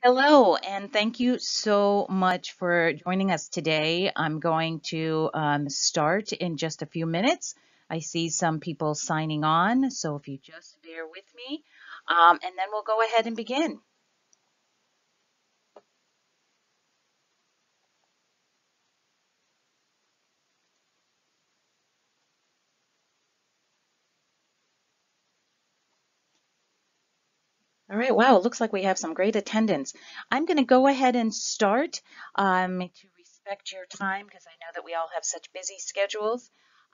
Hello, and thank you so much for joining us today. I'm going to start in just a few minutes. I see some people signing on, so if you just bear with me, and then we'll go ahead and begin. All right, wow, it looks like we have some great attendance. I'm going to go ahead and start to respect your time because I know that we all have such busy schedules.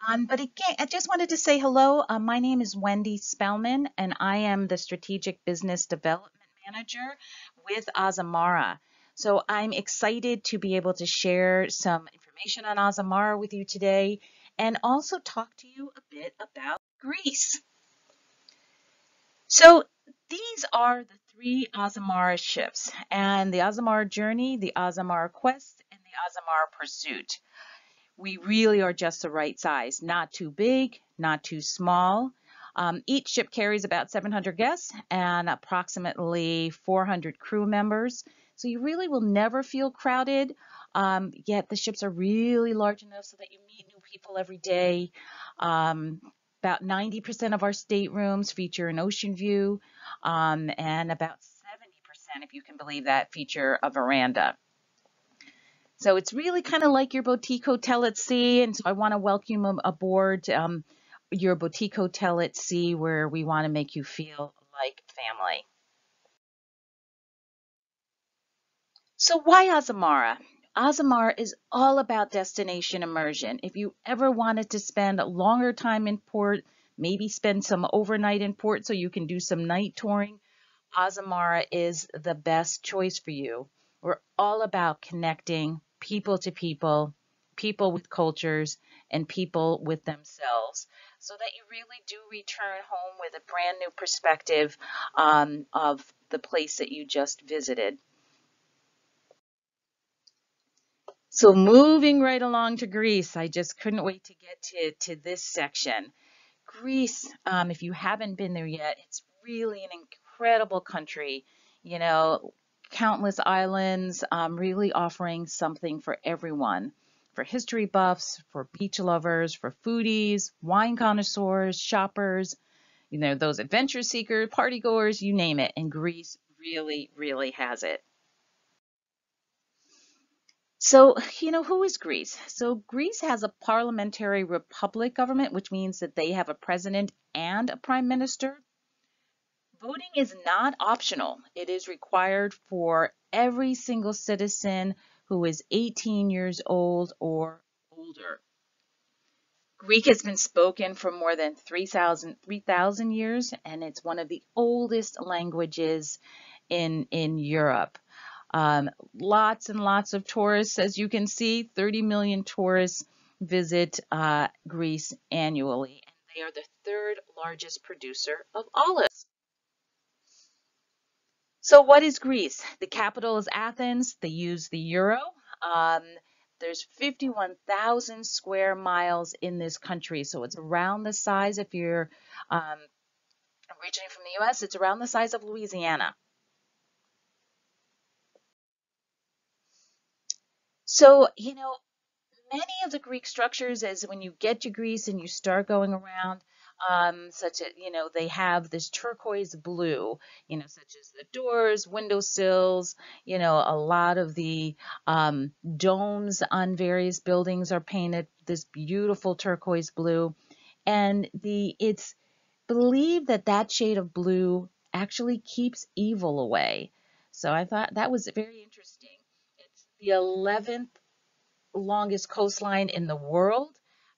But again, I just wanted to say hello. My name is Wendy Spellman, and I am the Strategic Business Development Manager with Azamara. So I'm excited to be able to share some information on Azamara with you today and also talk to you a bit about Greece. So these are the three Azamara ships, and the Azamara Journey, the Azamara Quest, and the Azamara Pursuit. We really are just the right size, not too big, not too small. Each ship carries about 700 guests and approximately 400 crew members. So you really will never feel crowded. Yet the ships are really large enough so that you meet new people every day. Um, about 90% of our staterooms feature an ocean view, and about 70%, if you can believe that, feature a veranda. So it's really kind of like your boutique hotel at sea. And so I want to welcome you aboard your boutique hotel at sea where we want to make you feel like family. So why Azamara? Azamara is all about destination immersion. If you ever wanted to spend a longer time in port, maybe spend some overnight in port so you can do some night touring, Azamara is the best choice for you. We're all about connecting people to people, people with cultures, and people with themselves, so that you really do return home with a brand new perspective of the place that you just visited. So moving right along to Greece, I just couldn't wait to get to this section. Greece, if you haven't been there yet, it's really an incredible country. You know, countless islands, really offering something for everyone. For history buffs, for beach lovers, for foodies, wine connoisseurs, shoppers, those adventure seekers, party goers, you name it. And Greece really, really has it. So, who is Greece? So, Greece has a parliamentary republic government, which means that they have a president and a prime minister. Voting is not optional. It is required for every single citizen who is 18 years old or older. Greek has been spoken for more than 3,000 years, and it's one of the oldest languages in Europe. Lots and lots of tourists, as you can see, 30 million tourists visit Greece annually, and they are the third largest producer of olives. So what is Greece? The capital is Athens. They use the euro. Um, there's 51,000 square miles in this country, so it's around the size, if you're originally from the U.S., it's around the size of Louisiana. So, many of the Greek structures, as when you get to Greece and you start going around, such as, they have this turquoise blue, such as the doors, windowsills, a lot of the domes on various buildings are painted this beautiful turquoise blue. And it's believed that that shade of blue actually keeps evil away. So I thought that was very interesting. It's the 11th longest coastline in the world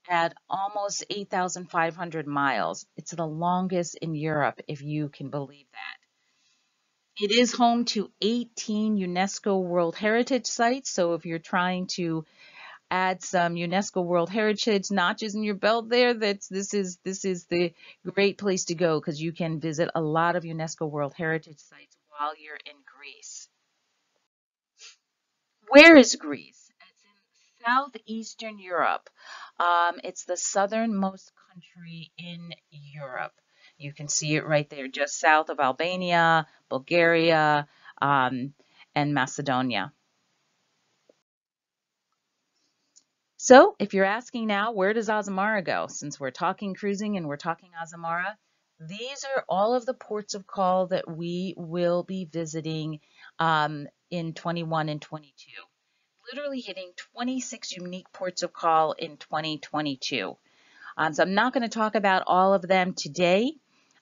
at almost 8,500 miles. It's the longest in Europe, if you can believe that. It is home to 18 UNESCO World Heritage Sites. So if you're trying to add some UNESCO World Heritage notches in your belt there, this is the great place to go because you can visit a lot of UNESCO World Heritage Sites while you're in Greece. Where is Greece? It's in southeastern Europe. It's the southernmost country in Europe. You can see it right there, just south of Albania, Bulgaria, um, and Macedonia. So if you're asking now, where does Azamara go? Since we're talking cruising and we're talking Azamara, these are all of the ports of call that we will be visiting in 21 and 22. Literally hitting 26 unique ports of call in 2022. So I'm not going to talk about all of them today,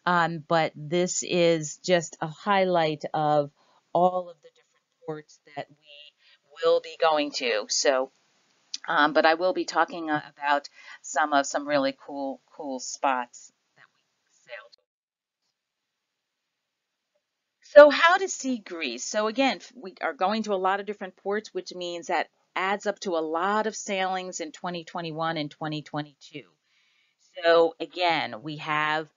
but this is just a highlight of all of the different ports that we will be going to. So, but I will be talking about some really cool spots that we sailed. So how to see Greece? So again, we are going to a lot of different ports, which means that adds up to a lot of sailings in 2021 and 2022. So again, we have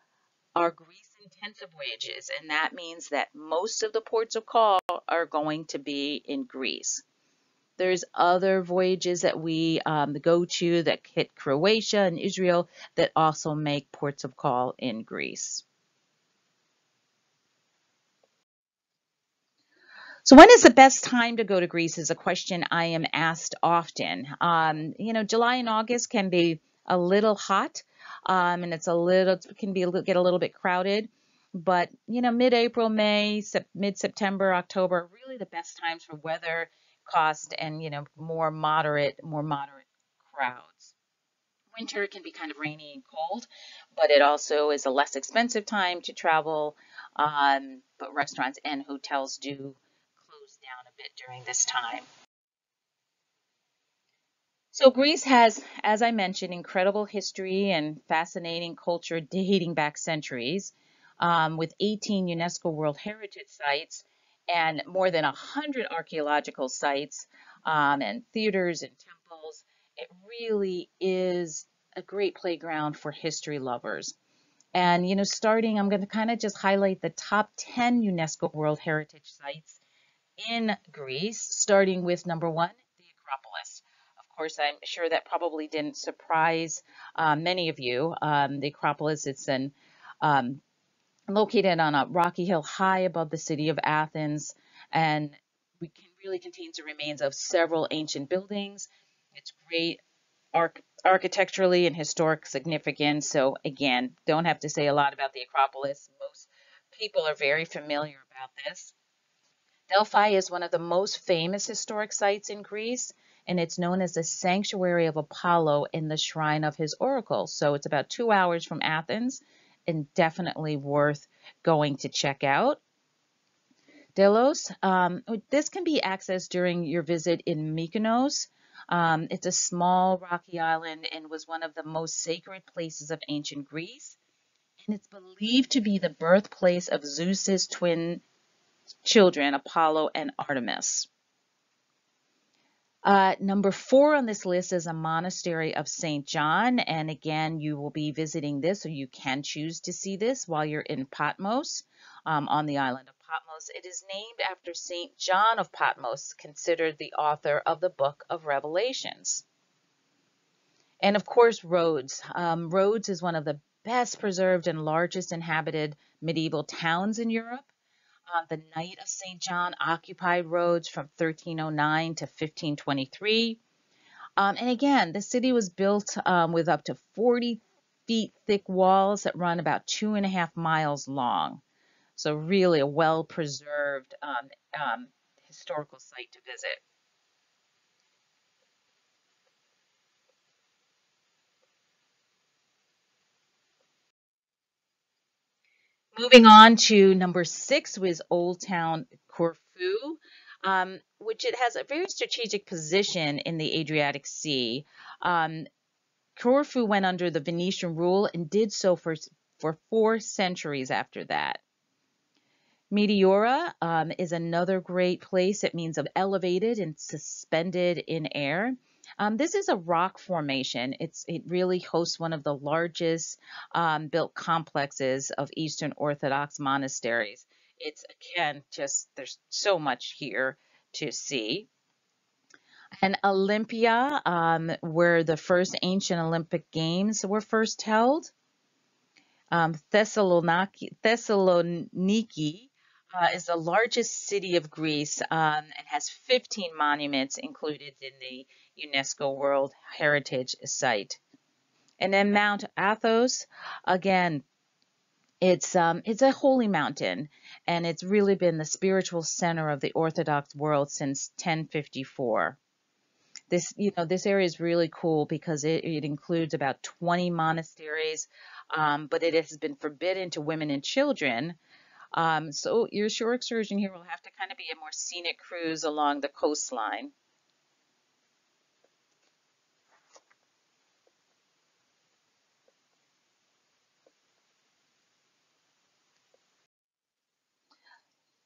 our Greece intensive voyages, and that means that most of the ports of call are going to be in Greece. There's other voyages that we go to that hit Croatia and Israel that also make ports of call in Greece. So when is the best time to go to Greece is a question I am asked often. July and August can be a little hot, and get a little bit crowded. But mid-April, May, mid-September, October, are really the best times for weather, cost, and more moderate crowds. Winter can be kind of rainy and cold, but it also is a less expensive time to travel. But restaurants and hotels do close down a bit during this time. So Greece has, as I mentioned, incredible history and fascinating culture dating back centuries, with 18 UNESCO World Heritage Sites and more than 100 archaeological sites, and theaters and temples. It really is a great playground for history lovers. And, I'm going to kind of just highlight the top 10 UNESCO World Heritage Sites in Greece, starting with number 1, the Acropolis. Of course, I'm sure that probably didn't surprise many of you. The Acropolis, it's located on a rocky hill high above the city of Athens, and really contains the remains of several ancient buildings. It's great architecturally and historic significance. So again, don't have to say a lot about the Acropolis. Most people are very familiar about this. Delphi is one of the most famous historic sites in Greece, and it's known as the sanctuary of Apollo and the shrine of his oracle. So it's about 2 hours from Athens and definitely worth going to check out. Delos, this can be accessed during your visit in Mykonos. It's a small rocky island and was one of the most sacred places of ancient Greece. And it's believed to be the birthplace of Zeus's twin children, Apollo and Artemis. Number 4 on this list is a monastery of St. John. And again, you will be visiting this, or you can choose to see this while you're in Patmos, on the island of Patmos. It is named after St. John of Patmos, considered the author of the book of Revelations. And of course, Rhodes. Rhodes is one of the best preserved and largest inhabited medieval towns in Europe. The Knight of St. John occupied Rhodes from 1309 to 1523. And again, the city was built with up to 40 feet thick walls that run about 2.5 miles long. So really a well-preserved historical site to visit. Moving on to number 6 was Old Town Corfu, which it has a very strategic position in the Adriatic Sea. Corfu went under the Venetian rule and did so for 4 centuries after that. Meteora is another great place. It means of elevated and suspended in air. This is a rock formation. It really hosts one of the largest built complexes of Eastern Orthodox monasteries. It's, again, there's so much here to see. And Olympia, where the first ancient Olympic Games were first held. Thessaloniki is the largest city of Greece and has 15 monuments included in the UNESCO World Heritage Site. And then Mount Athos, again, it's a holy mountain, and it's really been the spiritual center of the Orthodox world since 1054. This area is really cool because it includes about 20 monasteries, but it has been forbidden to women and children. So your shore excursion here will have to kind of be a more scenic cruise along the coastline.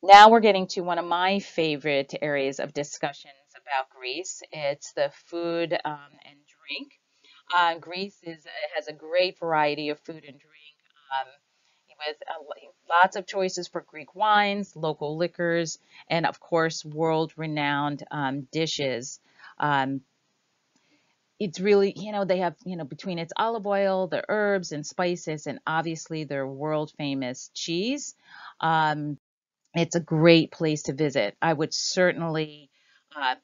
Now we're getting to one of my favorite areas of discussions about Greece. It's the food and drink. Greece has a great variety of food and drink um, with lots of choices for Greek wines, local liquors, and of course, world-renowned dishes. Um, it's really, they have, between its olive oil, the herbs and spices, and obviously their world-famous cheese. Um, it's a great place to visit. I would certainly uh,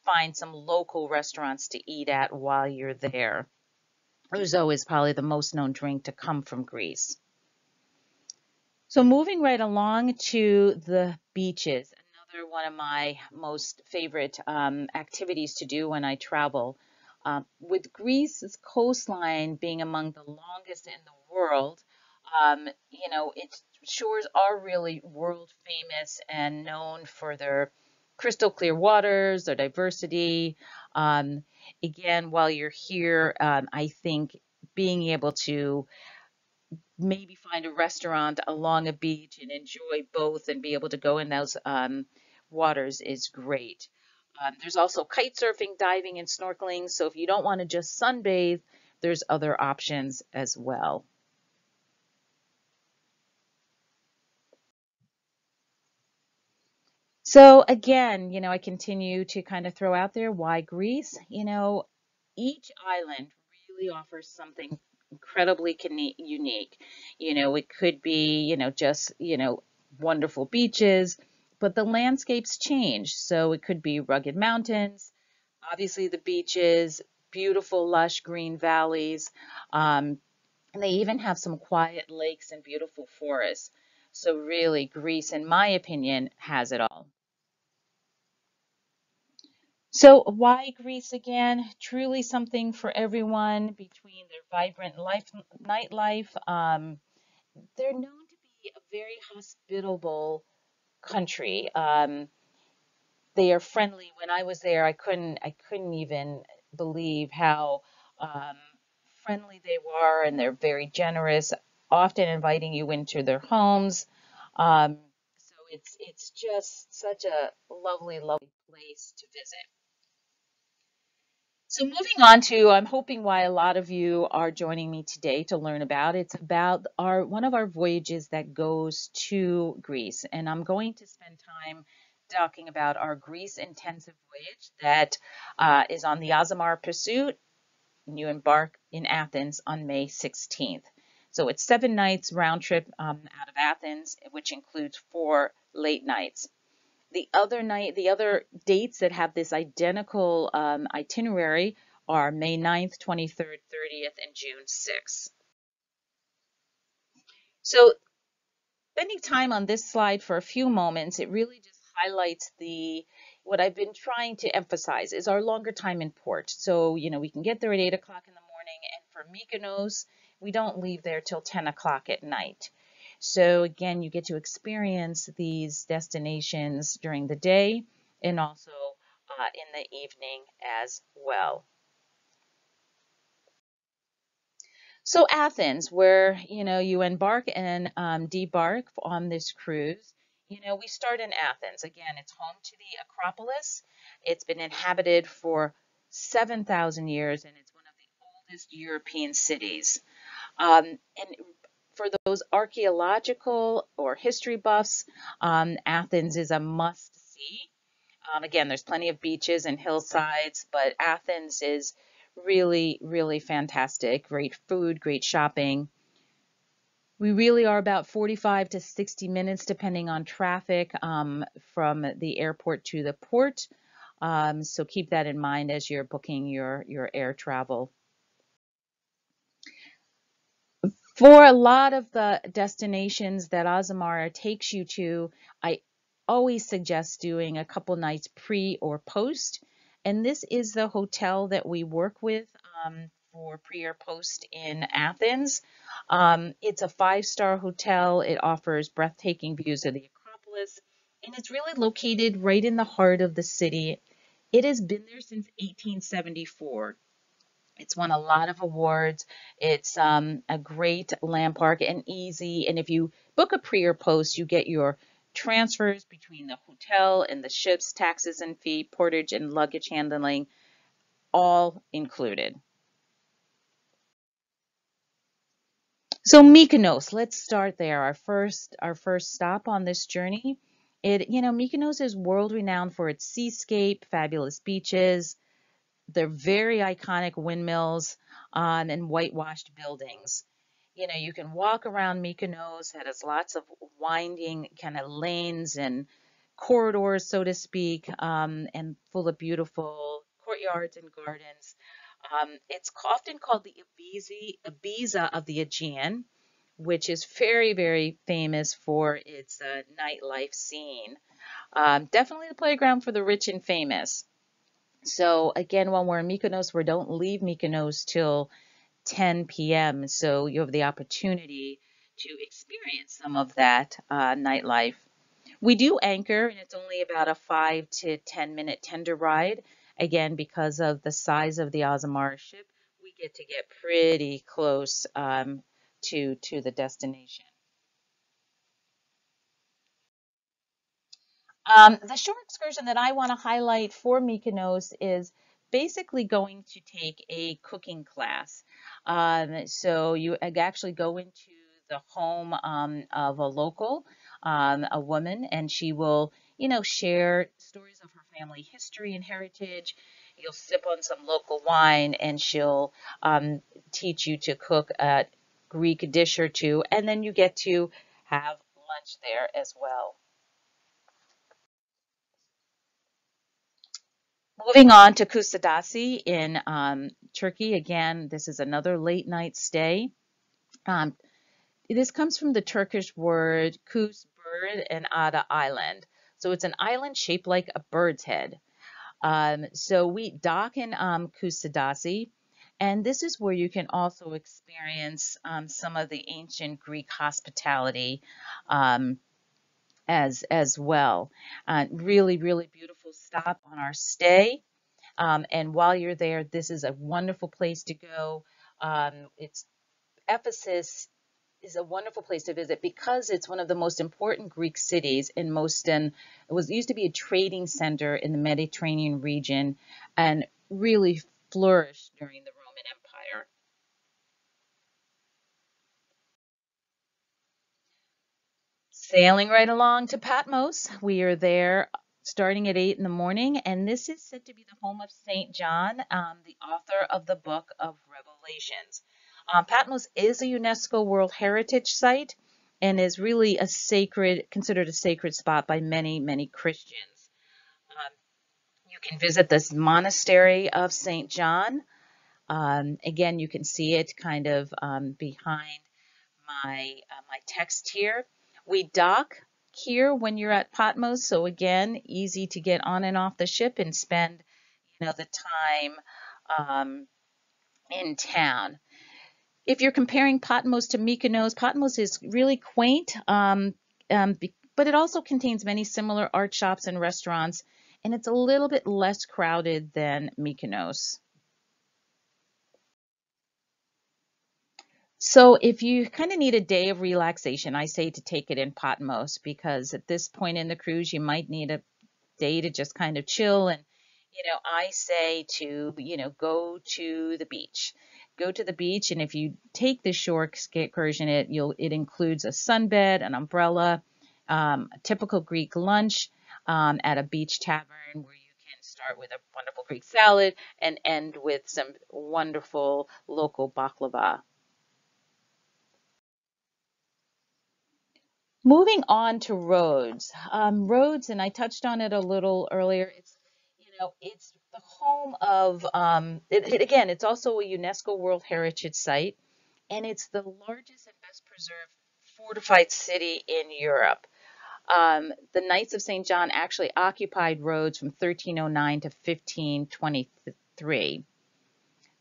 find some local restaurants to eat at while you're there. Ouzo is probably the most known drink to come from Greece. So moving right along to the beaches, another one of my most favorite activities to do when I travel. With Greece's coastline being among the longest in the world, its shores are really world famous and known for their crystal clear waters, their diversity. Um, Again, while you're here, I think being able to maybe find a restaurant along a beach and enjoy both and be able to go in those waters is great. There's also kite surfing, diving, and snorkeling. So if you don't want to just sunbathe, there's other options as well. So again, I continue to kind of throw out there why Greece. Each island really offers something incredibly unique. It could be, just, wonderful beaches, but the landscapes change. So it could be rugged mountains, obviously the beaches, beautiful lush green valleys, and they even have some quiet lakes and beautiful forests. So really, Greece, in my opinion, has it all. So why Greece again? Truly something for everyone between their vibrant nightlife. They're known to be a very hospitable country. They are friendly. When I was there, I couldn't even believe how um, friendly they were, and they're very generous, often inviting you into their homes. So it's just such a lovely, lovely place to visit. So moving on to, I'm hoping why a lot of you are joining me today to learn about. It's about our one of our voyages that goes to Greece, and I'm going to spend time talking about our Greece intensive voyage that is on the Azamara pursuit. And you embark in Athens on May 16th. So it's 7 nights round trip out of Athens, which includes 4 late nights. The other dates that have this identical itinerary are May 9th, 23rd, 30th, and June 6th. So spending time on this slide for a few moments, it really just highlights what I've been trying to emphasize is our longer time in port. So, we can get there at 8 o'clock in the morning, and for Mykonos, we don't leave there till 10 o'clock at night. So again, you get to experience these destinations during the day and also in the evening as well. So Athens, where you embark and debark on this cruise, we start in Athens. Again, it's home to the Acropolis. It's been inhabited for 7,000 years, and it's one of the oldest European cities. And for those archaeological or history buffs, Athens is a must-see. Again, there's plenty of beaches and hillsides, but Athens is really, really fantastic. Great food, great shopping. We really are about 45 to 60 minutes, depending on traffic, from the airport to the port. So keep that in mind as you're booking your air travel. For a lot of the destinations that Azamara takes you to, I always suggest doing a couple nights pre or post. And this is the hotel that we work with for pre or post in Athens. It's a five-star hotel. It offers breathtaking views of the Acropolis, and it's really located right in the heart of the city. It has been there since 1874. It's won a lot of awards. It's a great landmark and easy. And if you book a pre or post, you get your transfers between the hotel and the ships, taxes and fee, portage and luggage handling, all included. So Mykonos, let's start there. Our first stop on this journey. Mykonos is world renowned for its seascape, fabulous beaches. They're very iconic windmills and whitewashed buildings. You can walk around Mykonos. It has lots of winding kind of lanes and corridors, so to speak, and full of beautiful courtyards and gardens. It's often called the Ibiza of the Aegean, which is very, very famous for its nightlife scene. Definitely the playground for the rich and famous. So again, when we're in Mykonos, we don't leave Mykonos till 10 p.m. So you have the opportunity to experience some of that nightlife. We do anchor, and it's only about a 5 to 10 minute tender ride. Again, because of the size of the Azamara ship, we get pretty close to the destination. The short excursion that I want to highlight for Mykonos is basically going to take a cooking class. So you actually go into the home of a local, a woman, and she will, share stories of her family history and heritage. You'll sip on some local wine, and she'll teach you to cook a Greek dish or two, and then you get to have lunch there as well. Moving on to KUSADASI in Turkey. Again, this is another late night stay. Um, this comes from the Turkish word kus, bird, and ada, island. So it's an island shaped like a bird's head. So we dock in KUSADASI, and this is where you can also experience some of the ancient Greek hospitality um, as well. Really, really beautiful stop on our stay. And while you're there, this is a wonderful place to go. It's Ephesus is a wonderful place to visit because it's one of the most important Greek cities in most, and it was used to be a trading center in the Mediterranean region and really flourished during the Roman Empire. Sailing right along to Patmos, we are there starting at 8 in the morning, and this is said to be the home of St. John, the author of the book of Revelations. Patmos is a UNESCO World Heritage Site and is really considered a sacred spot by many, many Christians. Um, you can visit this monastery of St. John. Again, you can see it kind of behind my text here. We dock here when you're at Patmos, so again, easy to get on and off the ship and spend, the time in town. If you're comparing Patmos to Mykonos, Patmos is really quaint, but it also contains many similar art shops and restaurants, and it's a little bit less crowded than Mykonos. So if you kind of need a day of relaxation, I say to take it in Patmos because at this point in the cruise, you might need a day to just kind of chill. And, I say to, go to the beach. Go to the beach, and if you take the shore excursion, it includes a sunbed, an umbrella, a typical Greek lunch at a beach tavern where you can start with a wonderful Greek salad and end with some wonderful local baklava. Moving on to Rhodes. Rhodes, and I touched on it a little earlier. It's the home of, again, it's also a UNESCO World Heritage Site, and it's the largest and best preserved fortified city in Europe. The Knights of St. John actually occupied Rhodes from 1309 to 1523.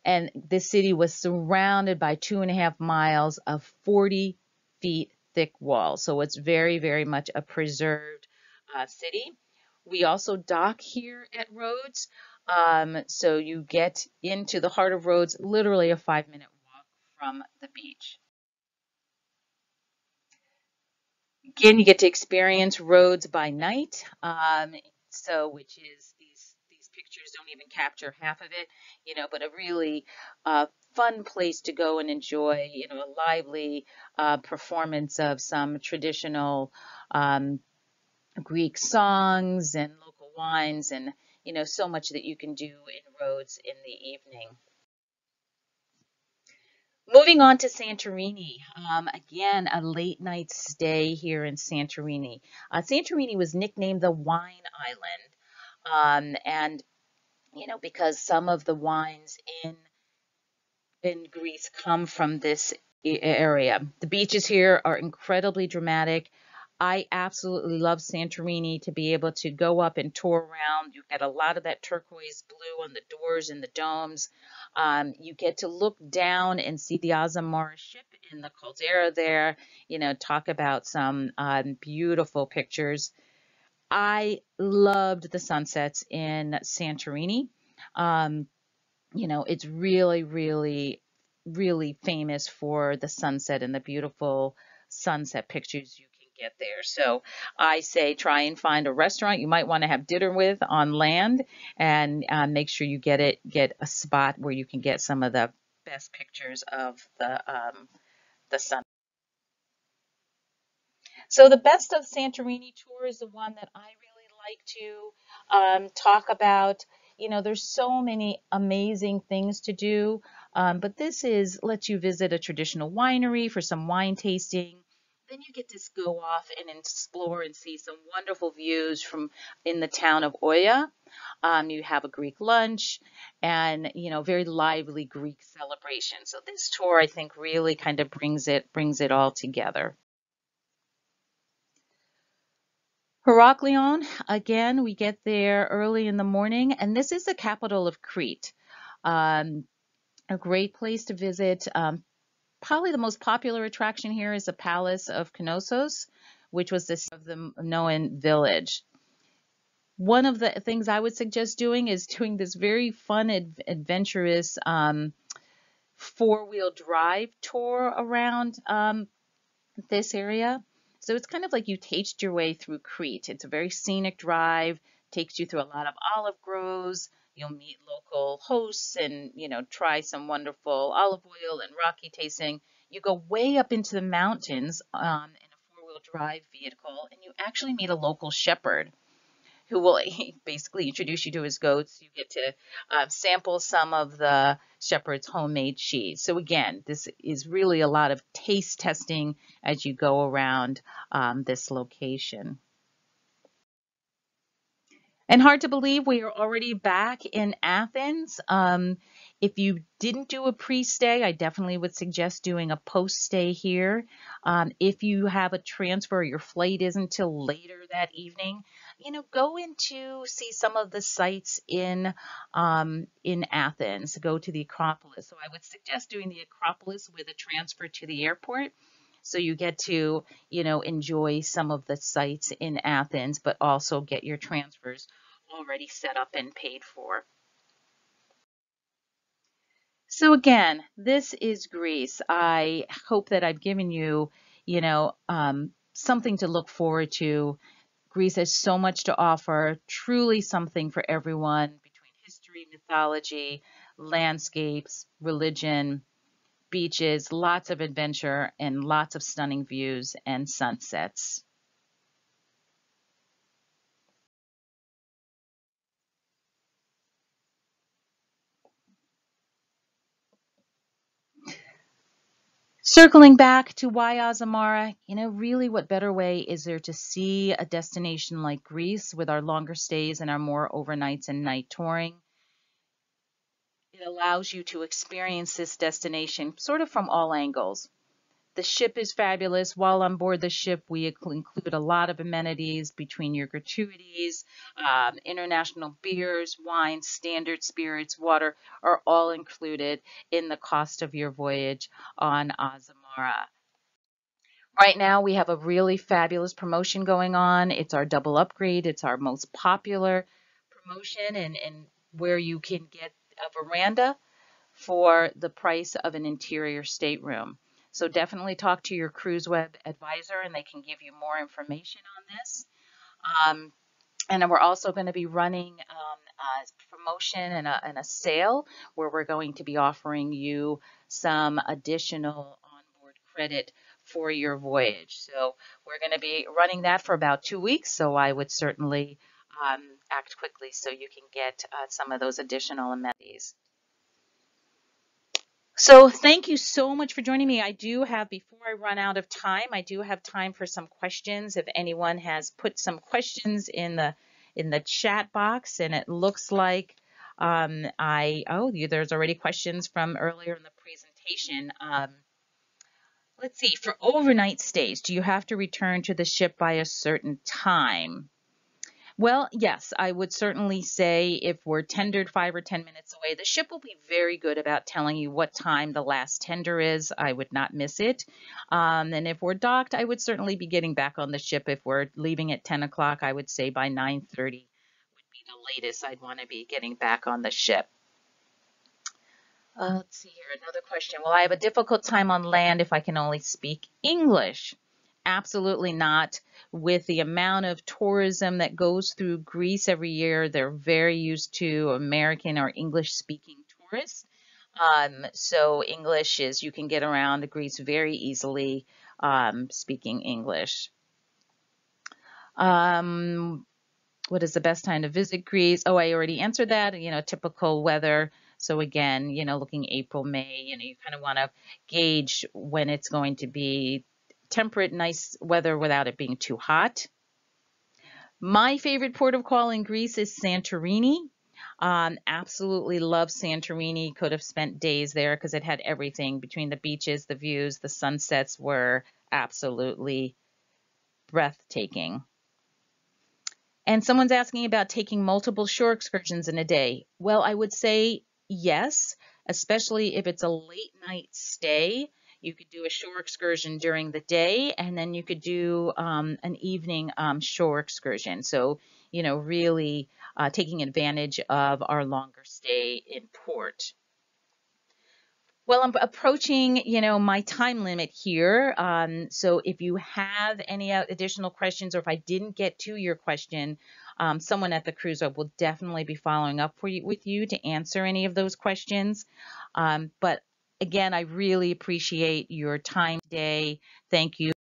And this city was surrounded by 2.5 miles of 40 feet thick walls. So it's very, very much a preserved city. We also dock here at Rhodes. So you get into the heart of Rhodes, literally a 5-minute walk from the beach. Again, you get to experience Rhodes by night. Which is these pictures don't even capture half of it, but a really fun place to go and enjoy, a lively performance of some traditional Greek songs and local wines, and so much that you can do in Rhodes in the evening. Moving on to Santorini, again, a late night stay here in Santorini. Santorini was nicknamed the Wine Island, and because some of the wines in Greece come from this area. The beaches here are incredibly dramatic. I absolutely love Santorini, to be able to go up and tour around. You get a lot of that turquoise blue on the doors and the domes. You get to look down and see the Azamara ship in the caldera there. Talk about some beautiful pictures. I loved the sunsets in Santorini. It's really, really, really famous for the sunset and the beautiful sunset pictures you can get there. So I say try and find a restaurant you might want to have dinner with on land, and make sure you get a spot where you can get some of the best pictures of the sun. So the best of Santorini tour is the one that I really like to talk about. There's so many amazing things to do, but this lets you visit a traditional winery for some wine tasting. Then you get to go off and explore and see some wonderful views from in the town of Oia. You have a Greek lunch and, very lively Greek celebration. So this tour, I think, really kind of brings it all together. Heraklion, again, we get there early in the morning, and this is the capital of Crete. A great place to visit. Probably the most popular attraction here is the Palace of Knossos, which was the center of the Minoan village. One of the things I would suggest doing is doing this very fun, adventurous four-wheel drive tour around this area. So it's kind of like you taste your way through Crete. It's a very scenic drive, takes you through a lot of olive groves. You'll meet local hosts and, try some wonderful olive oil and rocky tasting. You go way up into the mountains in a four-wheel drive vehicle, and you actually meet a local shepherd who will basically introduce you to his goats. You get to sample some of the shepherd's homemade cheese. So again, this is really a lot of taste testing as you go around this location. And hard to believe we are already back in Athens. If you didn't do a pre-stay, I definitely would suggest doing a post-stay here. If you have a transfer, your flight isn't till later that evening, go in to see some of the sites in Athens. Go to the Acropolis. So I would suggest doing the Acropolis with a transfer to the airport. So you get to, enjoy some of the sites in Athens, but also get your transfers already set up and paid for. So again, this is Greece. I hope that I've given you, something to look forward to. Greece has so much to offer, truly something for everyone between history, mythology, landscapes, religion, beaches, lots of adventure, and lots of stunning views and sunsets. Circling back to why Azamara, really what better way is there to see a destination like Greece with our longer stays and our more overnights and night touring? It allows you to experience this destination sort of from all angles. The ship is fabulous. While on board the ship, we include a lot of amenities between your gratuities, international beers, wines, standard spirits, water are all included in the cost of your voyage on Azamara. Right now, we have a really fabulous promotion going on. It's our double upgrade. It's our most popular promotion, and where you can get a veranda for the price of an interior stateroom. So definitely talk to your CruiseWeb advisor, and they can give you more information on this. And we're also going to be running a promotion and a sale where we're going to be offering you some additional onboard credit for your voyage. So we're going to be running that for about 2 weeks. So I would certainly act quickly so you can get some of those additional amenities. So thank you so much for joining me. Before I run out of time, I do have time for some questions. If anyone has put some questions in the chat box, and it looks like there's already questions from earlier in the presentation. Let's see, for overnight stays, do you have to return to the ship by a certain time? Well, yes, I would certainly say if we're tendered 5 or 10 minutes away, the ship will be very good about telling you what time the last tender is. I would not miss it. And if we're docked, I would certainly be getting back on the ship. If we're leaving at 10 o'clock, I would say by 9:30 would be the latest I'd want to be getting back on the ship. Let's see here, another question. Will I have a difficult time on land if I can only speak English? Absolutely not. With the amount of tourism that goes through Greece every year, they're very used to American or English-speaking tourists. So English is, you can get around Greece very easily speaking English. What is the best time to visit Greece? Oh, I already answered that. Typical weather. So again, looking April, May, you kind of want to gauge when it's going to be temperate, nice weather without it being too hot. My favorite port of call in Greece is Santorini. Absolutely love Santorini. Could have spent days there because it had everything between the beaches, the views, the sunsets were absolutely breathtaking. And someone's asking about taking multiple shore excursions in a day. Well, I would say yes, especially if it's a late night stay. You could do a shore excursion during the day, and then you could do an evening shore excursion. So, really taking advantage of our longer stay in port. Well, I'm approaching, my time limit here. So if you have any additional questions, or if I didn't get to your question, someone at the cruise web will definitely be following up with you to answer any of those questions. But again, I really appreciate your time today. Thank you.